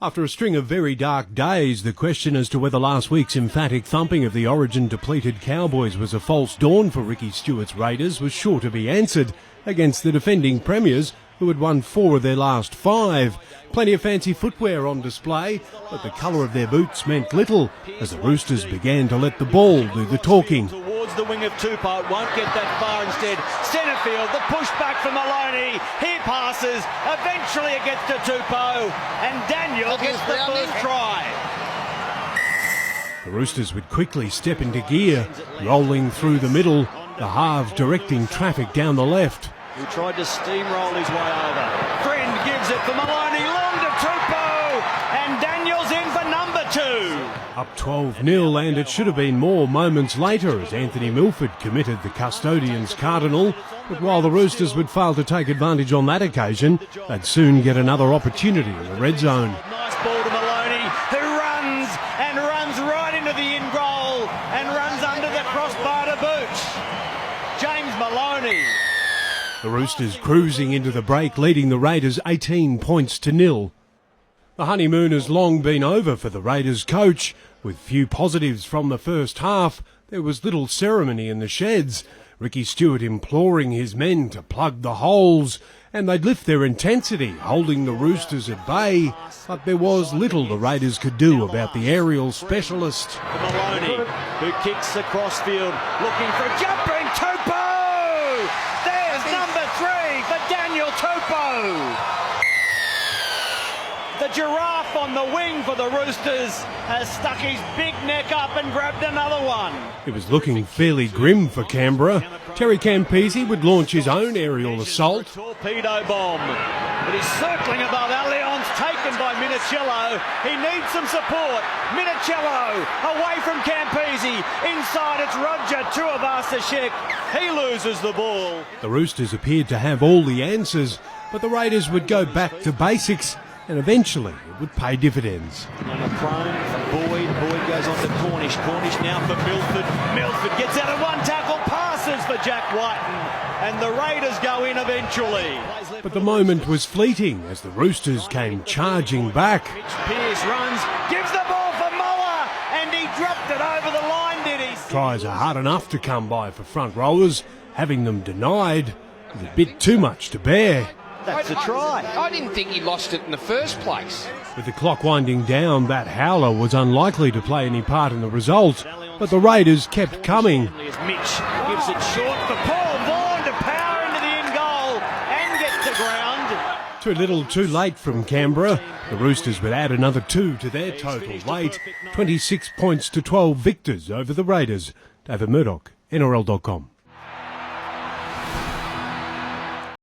After a string of very dark days, the question as to whether last week's emphatic thumping of the origin-depleted Cowboys was a false dawn for Ricky Stuart's Raiders was sure to be answered against the defending premiers, who had won 4 of their last 5. Plenty of fancy footwear on display, but the colour of their boots meant little as the Roosters began to let the ball do the talking. Towards the wing of Tupou, won't get that far instead. Centre field, the push back from Maloney. He passes, eventually it gets to Tupou, and Daniel gets the first try. The Roosters would quickly step into gear, rolling through the middle, the halves directing traffic down the left. He tried to steamroll his way over. Friend gives it for Maloney, long to Tupou, and Daniel's in for number 2. Up 12-0, and it should have been more moments later as Anthony Milford committed the custodian's cardinal. But while the Roosters would fail to take advantage on that occasion, they'd soon get another opportunity in the red zone. Nice ball to Maloney, who runs right into the in goal and runs under the crossbar to boot. James Maloney. The Roosters cruising into the break, leading the Raiders 18 points to 0. The honeymoon has long been over for the Raiders coach. With few positives from the first half, there was little ceremony in the sheds. Ricky Stuart imploring his men to plug the holes, and they'd lift their intensity, holding the Roosters at bay. But there was little the Raiders could do about the aerial specialist. Maloney, who kicks the crossfield, looking for a jumper, and Tupou! There's number 3 for Daniel Tupou. The giraffe on the wing for the Roosters has stuck his big neck up and grabbed another one. It was looking fairly grim for Canberra. Terry Campese would launch his own aerial assault. Torpedo bomb. But he's circling above Allianz, taken by Minicello. He needs some support. Minicello away from Campese. Inside it's Roger Tuivasa-Sheck. He loses the ball. The Roosters appeared to have all the answers, but the Raiders would go back to basics, and eventually it would pay dividends. And a prone for Boyd. Boyd goes on to Cornish. Cornish now for Milford. Milford gets out of one tackle, passes for Jack Whiten, and the Raiders go in eventually. But the moment was fleeting as the Roosters came charging back. Pearce runs, gives the ball for Muller, and he dropped it over the line, did he? Tries are hard enough to come by for front rowers. Having them denied was a bit too much to bear. That's a try. I didn't think he lost it in the first place. With the clock winding down, that howler was unlikely to play any part in the result, but the Raiders kept coming. Mitch gives it short for Paul Vaughan to power into the in goal and get to ground. Too little, too late from Canberra. The Roosters would add another 2 to their total late. 26 points to 12 victors over the Raiders. David Murdoch, NRL.com.